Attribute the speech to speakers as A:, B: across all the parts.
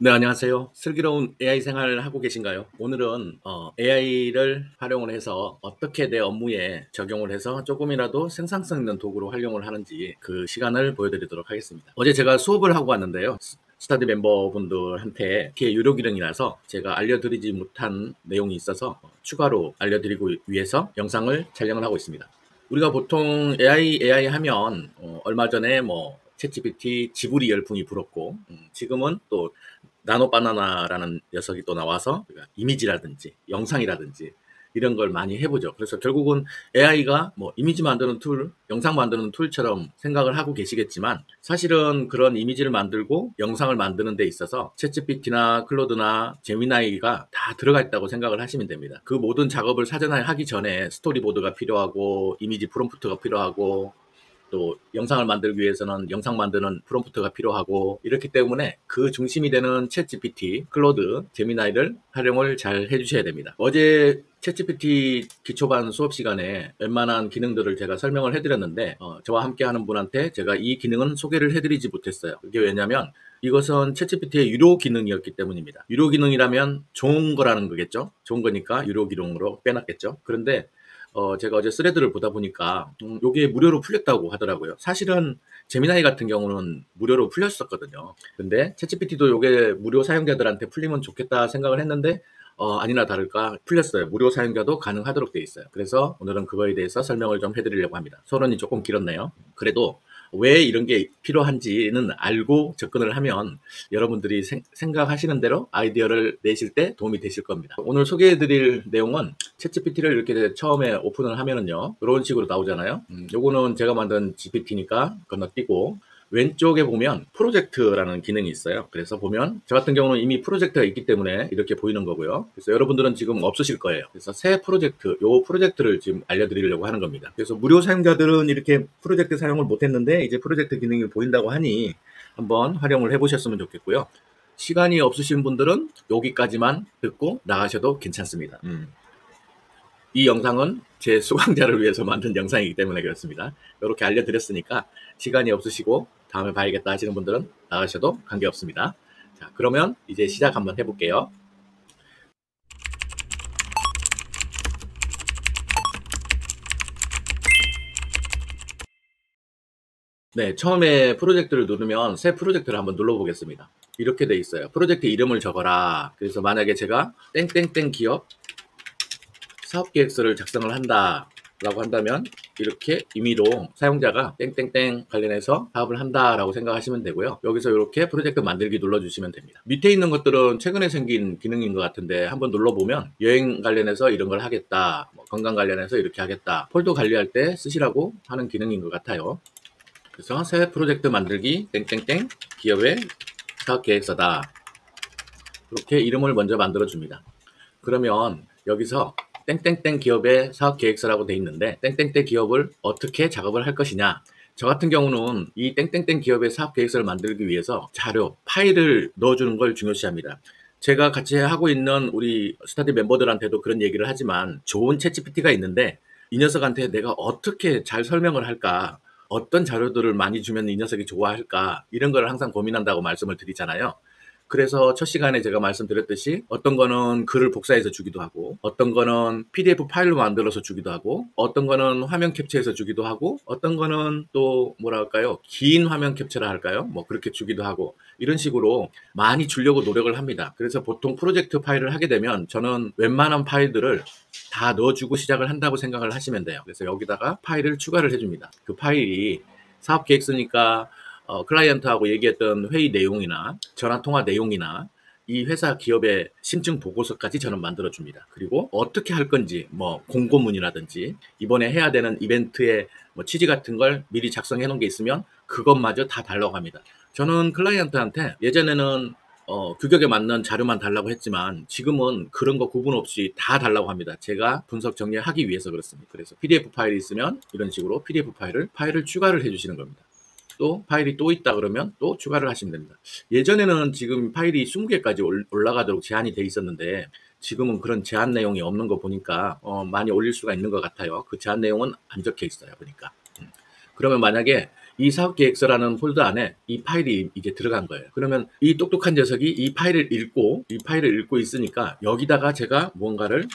A: 네, 안녕하세요. 슬기로운 AI 생활을 하고 계신가요? 오늘은 AI를 활용을 해서 어떻게 내 업무에 적용을 해서 조금이라도 생산성 있는 도구로 활용을 하는지 그 시간을 보여드리도록 하겠습니다. 어제 제가 수업을 하고 왔는데요. 스터디 멤버분들한테 이렇게 유료 기능이라서 제가 알려드리지 못한 내용이 있어서 추가로 알려드리고 위해서 영상을 촬영을 하고 있습니다. 우리가 보통 AI 하면 얼마 전에 챗GPT 지브리 열풍이 불었고 지금은 또 나노바나나라는 녀석이 또 나와서 이미지라든지 영상이라든지 이런 걸 많이 해보죠. 그래서 결국은 AI가 뭐 이미지 만드는 툴, 영상 만드는 툴처럼 생각을 하고 계시겠지만 사실은 그런 이미지를 만들고 영상을 만드는 데 있어서 챗GPT나 클로드나 제미나이가 다 들어가 있다고 생각을 하시면 됩니다. 그 모든 작업을 사전에 하기 전에 스토리보드가 필요하고 이미지 프롬프트가 필요하고 또 영상을 만들기 위해서는 영상 만드는 프롬프트가 필요하고 이렇기 때문에 그 중심이 되는 챗GPT, 클로드, 제미나이를 활용을 잘 해주셔야 됩니다. 어제 챗GPT 기초반 수업 시간에 웬만한 기능들을 제가 설명을 해드렸는데 저와 함께 하는 분한테 제가 이 기능은 소개를 해드리지 못했어요. 그게 왜냐면 이것은 챗GPT의 유료 기능이었기 때문입니다. 유료 기능이라면 좋은 거라는 거겠죠. 좋은 거니까 유료 기능으로 빼놨겠죠. 그런데 제가 어제 스레드를 보다 보니까 요게 무료로 풀렸다고 하더라고요. 사실은 제미나이 같은 경우는 무료로 풀렸었거든요. 근데 챗GPT도 요게 무료 사용자들한테 풀리면 좋겠다 생각을 했는데 아니나 다를까 풀렸어요. 무료 사용자도 가능하도록 돼 있어요. 그래서 오늘은 그거에 대해서 설명을 좀 해드리려고 합니다. 서론이 조금 길었네요. 그래도 왜 이런 게 필요한지는 알고 접근을 하면 여러분들이 생각하시는 대로 아이디어를 내실 때 도움이 되실 겁니다. 오늘 소개해드릴 내용은 챗GPT를 이렇게 처음에 오픈을 하면은요, 이런 식으로 나오잖아요. 요거는 제가 만든 GPT니까 건너뛰고 왼쪽에 보면 프로젝트라는 기능이 있어요. 그래서 보면 저 같은 경우는 이미 프로젝트가 있기 때문에 이렇게 보이는 거고요. 그래서 여러분들은 지금 없으실 거예요. 그래서 새 프로젝트, 요 프로젝트를 지금 알려드리려고 하는 겁니다. 그래서 무료 사용자들은 이렇게 프로젝트 사용을 못했는데 이제 프로젝트 기능이 보인다고 하니 한번 활용을 해보셨으면 좋겠고요. 시간이 없으신 분들은 여기까지만 듣고 나가셔도 괜찮습니다. 이 영상은 제 수강자를 위해서 만든 영상이기 때문에 그렇습니다. 이렇게 알려드렸으니까 시간이 없으시고 다음에 봐야겠다 하시는 분들은 나가셔도 관계없습니다. 자, 그러면 이제 시작 한번 해볼게요. 네, 처음에 프로젝트를 누르면 새 프로젝트를 한번 눌러보겠습니다. 이렇게 돼 있어요. 프로젝트 이름을 적어라. 그래서 만약에 제가 땡땡땡 기업 사업계획서를 작성을 한다 라고 한다면 이렇게 임의로 사용자가 땡땡땡 관련해서 사업을 한다라고 생각하시면 되고요. 여기서 이렇게 프로젝트 만들기 눌러주시면 됩니다. 밑에 있는 것들은 최근에 생긴 기능인 것 같은데 한번 눌러보면 여행 관련해서 이런 걸 하겠다, 건강 관련해서 이렇게 하겠다, 폴더 관리할 때 쓰시라고 하는 기능인 것 같아요. 그래서 새 프로젝트 만들기 땡땡땡 기업의 사업계획서다. 이렇게 이름을 먼저 만들어줍니다. 그러면 여기서 땡땡땡 기업의 사업계획서라고 돼 있는데 땡땡땡 기업을 어떻게 작업을 할 것이냐. 저 같은 경우는 이 땡땡땡 기업의 사업계획서를 만들기 위해서 자료, 파일을 넣어주는 걸 중요시합니다. 제가 같이 하고 있는 우리 스터디 멤버들한테도 그런 얘기를 하지만 좋은 챗GPT가 있는데 이 녀석한테 내가 어떻게 잘 설명을 할까, 어떤 자료들을 많이 주면 이 녀석이 좋아할까 이런 걸 항상 고민한다고 말씀을 드리잖아요. 그래서 첫 시간에 제가 말씀드렸듯이 어떤 거는 글을 복사해서 주기도 하고 어떤 거는 PDF 파일로 만들어서 주기도 하고 어떤 거는 화면 캡처해서 주기도 하고 어떤 거는 또 뭐랄까요, 긴 화면 캡처라 할까요, 뭐 그렇게 주기도 하고 이런 식으로 많이 주려고 노력을 합니다. 그래서 보통 프로젝트 파일을 하게 되면 저는 웬만한 파일들을 다 넣어주고 시작을 한다고 생각을 하시면 돼요. 그래서 여기다가 파일을 추가를 해줍니다. 그 파일이 사업 계획서니까 클라이언트하고 얘기했던 회의 내용이나 전화통화 내용이나 이 회사 기업의 심증 보고서까지 저는 만들어줍니다. 그리고 어떻게 할 건지, 뭐 공고문이라든지 이번에 해야 되는 이벤트의 뭐 취지 같은 걸 미리 작성해 놓은 게 있으면 그것마저 다 달라고 합니다. 저는 클라이언트한테 예전에는 규격에 맞는 자료만 달라고 했지만 지금은 그런 거 구분 없이 다 달라고 합니다. 제가 분석 정리하기 위해서 그렇습니다. 그래서 PDF 파일이 있으면 이런 식으로 PDF 파일을 추가를 해주시는 겁니다. 또 파일이 또 있다 그러면 또 추가를 하시면 됩니다. 예전에는 지금 파일이 20개까지 올라가도록 제한이 돼 있었는데 지금은 그런 제한 내용이 없는 거 보니까 많이 올릴 수가 있는 것 같아요. 그 제한 내용은 안 적혀 있어요. 보니까. 그러면 만약에 이 사업계획서라는 폴더 안에 이 파일이 이제 들어간 거예요. 그러면 이 똑똑한 녀석이 이 파일을 읽고 있으니까 여기다가 제가 무언가를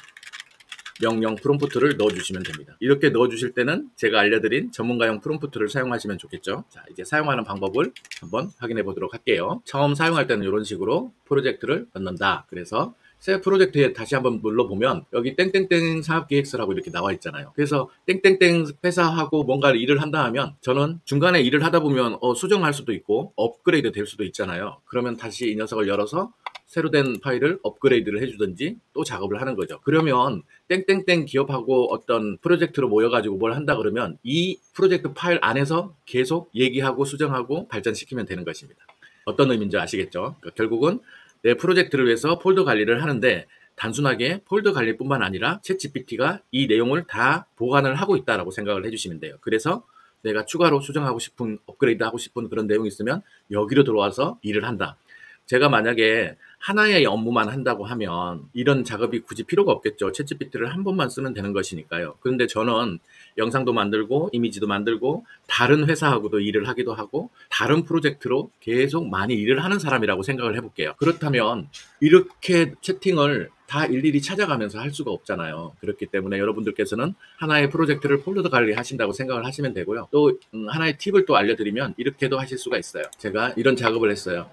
A: 명령 프롬프트를 넣어주시면 됩니다. 이렇게 넣어주실 때는 제가 알려드린 전문가용 프롬프트를 사용하시면 좋겠죠. 자, 이제 사용하는 방법을 한번 확인해 보도록 할게요. 처음 사용할 때는 이런 식으로 프로젝트를 넣는다. 그래서 새 프로젝트에 다시 한번 눌러보면 여기 땡땡땡 사업계획서라고 이렇게 나와 있잖아요. 그래서 땡땡땡 회사하고 뭔가 일을 한다 하면 저는 중간에 일을 하다 보면 수정할 수도 있고 업그레이드 될 수도 있잖아요. 그러면 다시 이 녀석을 열어서 새로 된 파일을 업그레이드를 해주든지 또 작업을 하는 거죠. 그러면 땡땡땡 기업하고 어떤 프로젝트로 모여가지고 뭘 한다 그러면 이 프로젝트 파일 안에서 계속 얘기하고 수정하고 발전시키면 되는 것입니다. 어떤 의미인지 아시겠죠? 그러니까 결국은 내 프로젝트를 위해서 폴더 관리를 하는데 단순하게 폴더 관리뿐만 아니라 챗GPT가 이 내용을 다 보관을 하고 있다라고 생각을 해주시면 돼요. 그래서 내가 추가로 수정하고 싶은 업그레이드 하고 싶은 그런 내용이 있으면 여기로 들어와서 일을 한다. 제가 만약에 하나의 업무만 한다고 하면 이런 작업이 굳이 필요가 없겠죠. 챗GPT를 한 번만 쓰면 되는 것이니까요. 그런데 저는 영상도 만들고 이미지도 만들고 다른 회사하고도 일을 하기도 하고 다른 프로젝트로 계속 많이 일을 하는 사람이라고 생각을 해볼게요. 그렇다면 이렇게 채팅을 다 일일이 찾아가면서 할 수가 없잖아요. 그렇기 때문에 여러분들께서는 하나의 프로젝트를 폴더 관리하신다고 생각을 하시면 되고요. 또 하나의 팁을 또 알려드리면 이렇게도 하실 수가 있어요. 제가 이런 작업을 했어요.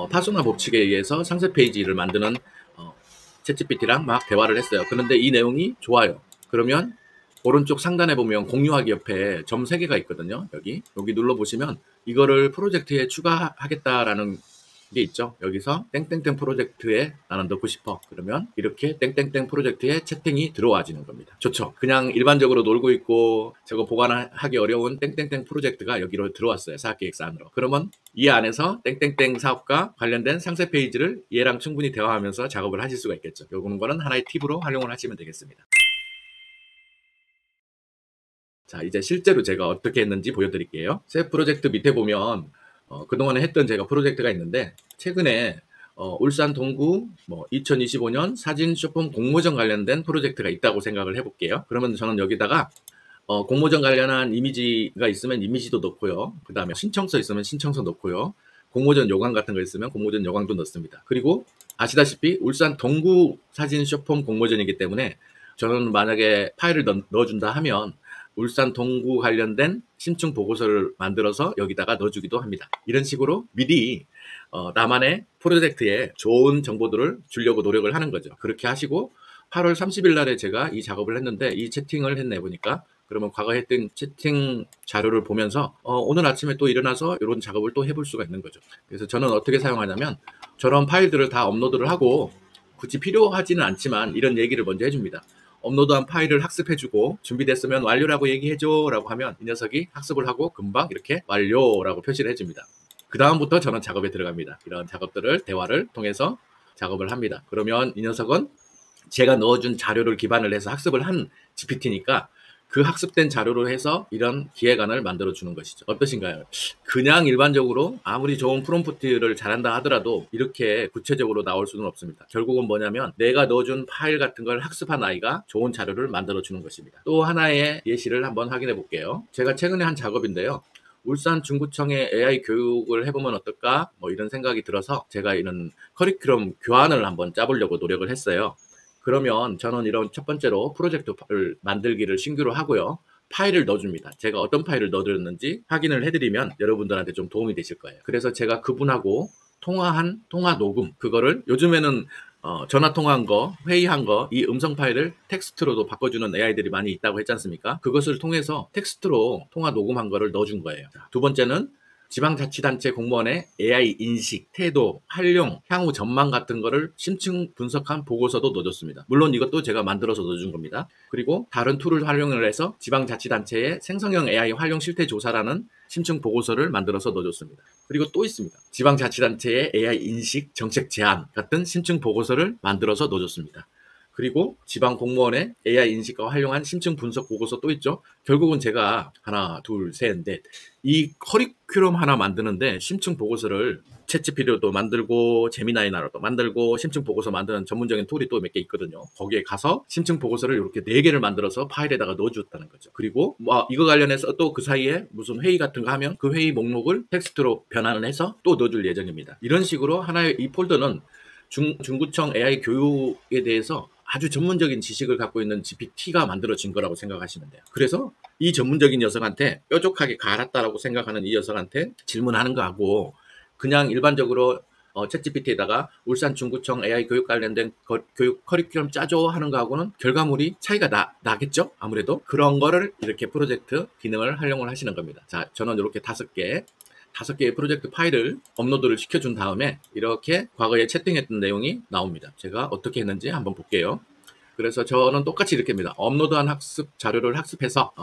A: 파소나 법칙에 의해서 상세 페이지를 만드는 챗GPT랑 막 대화를 했어요. 그런데 이 내용이 좋아요. 그러면 오른쪽 상단에 보면 공유하기 옆에 점 3개가 있거든요. 여기 눌러보시면 이거를 프로젝트에 추가하겠다라는 게 있죠. 여기서 땡땡땡 프로젝트에 나는 넣고 싶어. 그러면 이렇게 땡땡땡 프로젝트에 채팅이 들어와지는 겁니다. 좋죠. 그냥 일반적으로 놀고 있고 저거 보관하기 어려운 땡땡땡 프로젝트가 여기로 들어왔어요. 사업계획서 안으로. 그러면 이 안에서 땡땡땡 사업과 관련된 상세 페이지를 얘랑 충분히 대화하면서 작업을 하실 수가 있겠죠. 요거는 거는 하나의 팁으로 활용을 하시면 되겠습니다. 자, 이제 실제로 제가 어떻게 했는지 보여드릴게요. 새 프로젝트 밑에 보면 그동안에 했던 제가 프로젝트가 있는데 최근에 울산 동구 2025년 사진 쇼폼 공모전 관련된 프로젝트가 있다고 생각을 해볼게요. 그러면 저는 여기다가 공모전 관련한 이미지가 있으면 이미지도 넣고요. 그 다음에 신청서 있으면 신청서 넣고요. 공모전 요강 같은 거 있으면 공모전 요강도 넣습니다. 그리고 아시다시피 울산 동구 사진 쇼폼 공모전이기 때문에 저는 만약에 파일을 넣어준다 하면 울산 동구 관련된 심층 보고서를 만들어서 여기다가 넣어주기도 합니다. 이런 식으로 미리 나만의 프로젝트에 좋은 정보들을 주려고 노력을 하는 거죠. 그렇게 하시고 8월 30일 날에 제가 이 작업을 했는데 이 채팅을 했네 보니까 그러면 과거에 했던 채팅 자료를 보면서 오늘 아침에 또 일어나서 이런 작업을 또 해볼 수가 있는 거죠. 그래서 저는 어떻게 사용하냐면 저런 파일들을 다 업로드를 하고 굳이 필요하지는 않지만 이런 얘기를 먼저 해줍니다. 업로드한 파일을 학습해주고 준비됐으면 완료라고 얘기해줘 라고 하면 이 녀석이 학습을 하고 금방 이렇게 완료라고 표시를 해줍니다. 그 다음부터 저는 작업에 들어갑니다. 이런 작업들을 대화를 통해서 작업을 합니다. 그러면 이 녀석은 제가 넣어준 자료를 기반을 해서 학습을 한 GPT니까 그 학습된 자료로 해서 이런 기획안을 만들어주는 것이죠. 어떠신가요? 그냥 일반적으로 아무리 좋은 프롬프트를 잘한다 하더라도 이렇게 구체적으로 나올 수는 없습니다. 결국은 뭐냐면 내가 넣어준 파일 같은 걸 학습한 아이가 좋은 자료를 만들어주는 것입니다. 또 하나의 예시를 한번 확인해 볼게요. 제가 최근에 한 작업인데요. 울산 중구청에 AI 교육을 해보면 어떨까? 이런 생각이 들어서 제가 이런 커리큘럼 교환을 한번 짜보려고 노력을 했어요. 그러면 저는 이런 첫 번째로 프로젝트를 만들기를 신규로 하고요. 파일을 넣어줍니다. 제가 어떤 파일을 넣어드렸는지 확인을 해드리면 여러분들한테 좀 도움이 되실 거예요. 그래서 제가 그분하고 통화한 통화 녹음, 그거를 요즘에는 전화 통화한 거, 회의한 거, 이 음성 파일을 텍스트로도 바꿔주는 AI들이 많이 있다고 했지 않습니까? 그것을 통해서 텍스트로 통화 녹음한 거를 넣어준 거예요. 두 번째는 지방자치단체 공무원의 AI 인식, 태도, 활용, 향후 전망 같은 거를 심층 분석한 보고서도 넣어줬습니다. 물론 이것도 제가 만들어서 넣어준 겁니다. 그리고 다른 툴을 활용을 해서 지방자치단체의 생성형 AI 활용 실태 조사라는 심층 보고서를 만들어서 넣어줬습니다. 그리고 또 있습니다. 지방자치단체의 AI 인식, 정책 제안 같은 심층 보고서를 만들어서 넣어줬습니다. 그리고 지방 공무원의 AI 인식과 활용한 심층 분석 보고서 또 있죠. 결국은 제가 하나, 둘, 셋, 넷. 이 커리큘럼 하나 만드는데 심층 보고서를 챗GPT로도 만들고 제미나이나로도 만들고 심층 보고서 만드는 전문적인 툴이 또 몇 개 있거든요. 거기에 가서 심층 보고서를 이렇게 4개를 만들어서 파일에다가 넣어줬다는 거죠. 그리고 뭐 이거 관련해서 또 그 사이에 무슨 회의 같은 거 하면 그 회의 목록을 텍스트로 변환을 해서 또 넣어줄 예정입니다. 이런 식으로 하나의 이 폴더는 중구청 AI 교육에 대해서 아주 전문적인 지식을 갖고 있는 GPT가 만들어진 거라고 생각하시면 돼요. 그래서 이 전문적인 녀석한테 뾰족하게 갈았다라고 생각하는 이 녀석한테 질문하는 거하고 그냥 일반적으로 챗GPT에다가 울산 중구청 AI 교육 관련된 교육 커리큘럼 짜줘 하는 거하고는 결과물이 차이가 나겠죠? 아무래도 그런 거를 이렇게 프로젝트 기능을 활용을 하시는 겁니다. 자, 저는 이렇게 5개의 프로젝트 파일을 업로드를 시켜준 다음에 이렇게 과거에 채팅했던 내용이 나옵니다. 제가 어떻게 했는지 한번 볼게요. 그래서 저는 똑같이 이렇게 합니다. 업로드한 학습 자료를 학습해서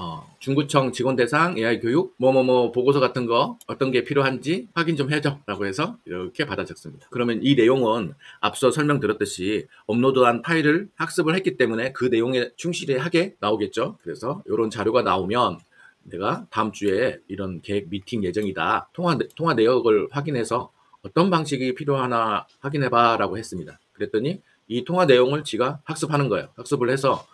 A: 중구청 직원 대상 AI 교육 뭐뭐뭐 보고서 같은 거 어떤 게 필요한지 확인 좀 해줘 라고 해서 이렇게 받아 적습니다. 그러면 이 내용은 앞서 설명드렸듯이 업로드한 파일을 학습을 했기 때문에 그 내용에 충실하게 나오겠죠. 그래서 이런 자료가 나오면 내가 다음 주에 이런 계획 미팅 예정이다. 통화 내역을 확인해서 어떤 방식이 필요하나 확인해봐 라고 했습니다. 그랬더니 이 통화 내용을 지가 학습하는 거예요. 학습을 해서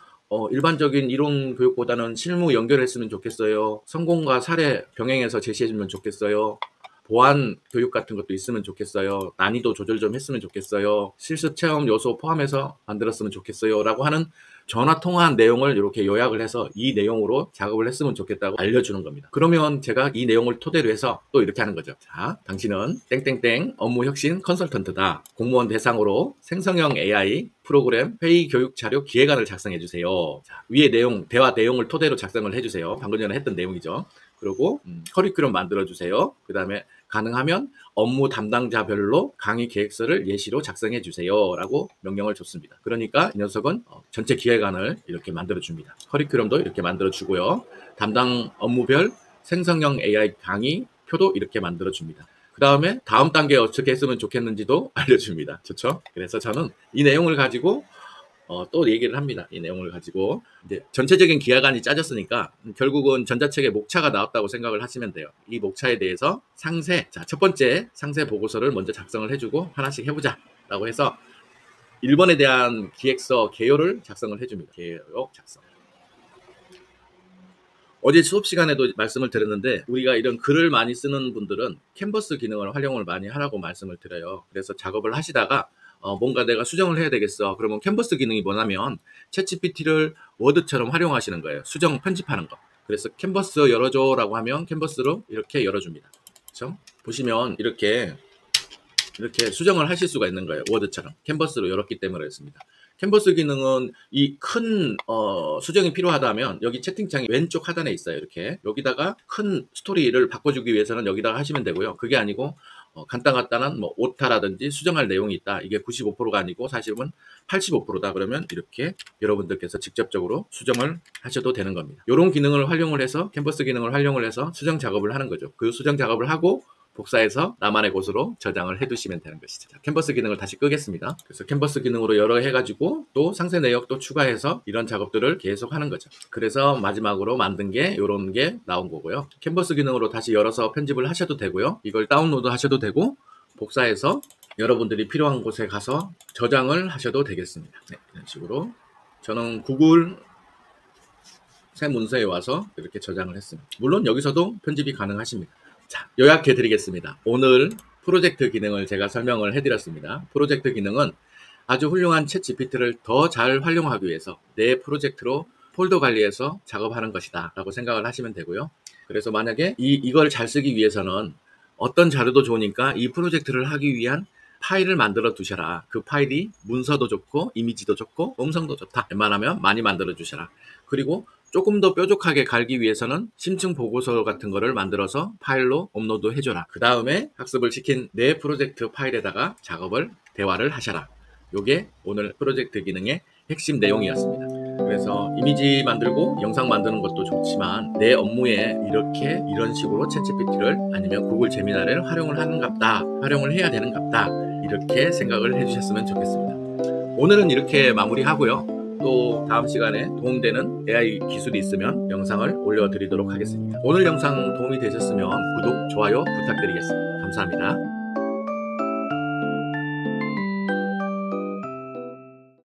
A: 일반적인 이론 교육보다는 실무 연결했으면 좋겠어요. 성공과 사례 병행해서 제시해주면 좋겠어요. 보안 교육 같은 것도 있으면 좋겠어요. 난이도 조절 좀 했으면 좋겠어요. 실습 체험 요소 포함해서 만들었으면 좋겠어요. 라고 하는 전화 통화한 내용을 이렇게 요약을 해서 이 내용으로 작업을 했으면 좋겠다고 알려주는 겁니다. 그러면 제가 이 내용을 토대로 해서 또 이렇게 하는 거죠. 자, 당신은 땡땡땡 업무 혁신 컨설턴트다. 공무원 대상으로 생성형 AI 프로그램 회의 교육 자료 기획안을 작성해 주세요. 자, 위의 내용, 대화 내용을 토대로 작성을 해주세요. 방금 전에 했던 내용이죠. 그리고 커리큘럼 만들어 주세요. 그 다음에 가능하면 업무 담당자별로 강의 계획서를 예시로 작성해 주세요 라고 명령을 줬습니다. 그러니까 이 녀석은 전체 기획안을 이렇게 만들어 줍니다. 커리큘럼도 이렇게 만들어 주고요. 담당 업무별 생성형 AI 강의 표도 이렇게 만들어 줍니다. 그 다음에 다음 단계 어떻게 했으면 좋겠는지도 알려줍니다. 좋죠? 그래서 저는 이 내용을 가지고 또 얘기를 합니다. 이 내용을 가지고 이제 전체적인 기획안이 짜졌으니까 결국은 전자책에 목차가 나왔다고 생각을 하시면 돼요. 이 목차에 대해서 상세, 자, 첫 번째 상세 보고서를 먼저 작성을 해주고 하나씩 해보자 라고 해서 1번에 대한 기획서 개요를 작성을 해줍니다. 개요 작성. 어제 수업 시간에도 말씀을 드렸는데 우리가 이런 글을 많이 쓰는 분들은 캔버스 기능을 활용을 많이 하라고 말씀을 드려요. 그래서 작업을 하시다가 뭔가 내가 수정을 해야 되겠어. 그러면 캔버스 기능이 뭐냐면 챗GPT를 워드처럼 활용하시는 거예요. 수정 편집하는 거. 그래서 캔버스 열어줘 라고 하면 캔버스로 이렇게 열어줍니다. 그렇죠? 보시면 이렇게 수정을 하실 수가 있는 거예요. 워드처럼 캔버스로 열었기 때문에 그렇습니다. 캔버스 기능은 이 큰 수정이 필요하다면 여기 채팅창이 왼쪽 하단에 있어요. 이렇게 여기다가 큰 스토리를 바꿔주기 위해서는 여기다가 하시면 되고요. 그게 아니고 간단한 뭐 오타라든지 수정할 내용이 있다. 이게 95%가 아니고 사실은 85%다. 그러면 이렇게 여러분들께서 직접적으로 수정을 하셔도 되는 겁니다. 이런 기능을 활용을 해서 캔버스 기능을 활용을 해서 수정 작업을 하는 거죠. 그 수정 작업을 하고 복사해서 나만의 곳으로 저장을 해두시면 되는 것이죠. 자, 캔버스 기능을 다시 끄겠습니다. 그래서 캔버스 기능으로 여러 해가지고 또 상세 내역도 추가해서 이런 작업들을 계속 하는 거죠. 그래서 마지막으로 만든 게 이런 게 나온 거고요. 캔버스 기능으로 다시 열어서 편집을 하셔도 되고요. 이걸 다운로드 하셔도 되고 복사해서 여러분들이 필요한 곳에 가서 저장을 하셔도 되겠습니다. 네, 이런 식으로 저는 구글 새 문서에 와서 이렇게 저장을 했습니다. 물론 여기서도 편집이 가능하십니다. 자, 요약해 드리겠습니다. 오늘 프로젝트 기능을 제가 설명을 해드렸습니다. 프로젝트 기능은 아주 훌륭한 챗GPT를 더 잘 활용하기 위해서 내 프로젝트로 폴더 관리해서 작업하는 것이다 라고 생각을 하시면 되고요. 그래서 만약에 이걸 잘 쓰기 위해서는 어떤 자료도 좋으니까 이 프로젝트를 하기 위한 파일을 만들어 두셔라. 그 파일이 문서도 좋고 이미지도 좋고 음성도 좋다. 웬만하면 많이 만들어 주셔라. 그리고 조금 더 뾰족하게 갈기 위해서는 심층 보고서 같은 거를 만들어서 파일로 업로드 해줘라. 그 다음에 학습을 시킨 내 프로젝트 파일에다가 대화를 하셔라. 요게 오늘 프로젝트 기능의 핵심 내용이었습니다. 그래서 이미지 만들고 영상 만드는 것도 좋지만 내 업무에 이런 식으로 챗GPT를 아니면 구글 제미나를 활용을 해야 되는갑다. 이렇게 생각을 해주셨으면 좋겠습니다. 오늘은 이렇게 마무리하고요. 또 다음 시간에 도움되는 AI 기술이 있으면 영상을 올려드리도록 하겠습니다. 오늘 영상 도움이 되셨으면 구독, 좋아요 부탁드리겠습니다. 감사합니다.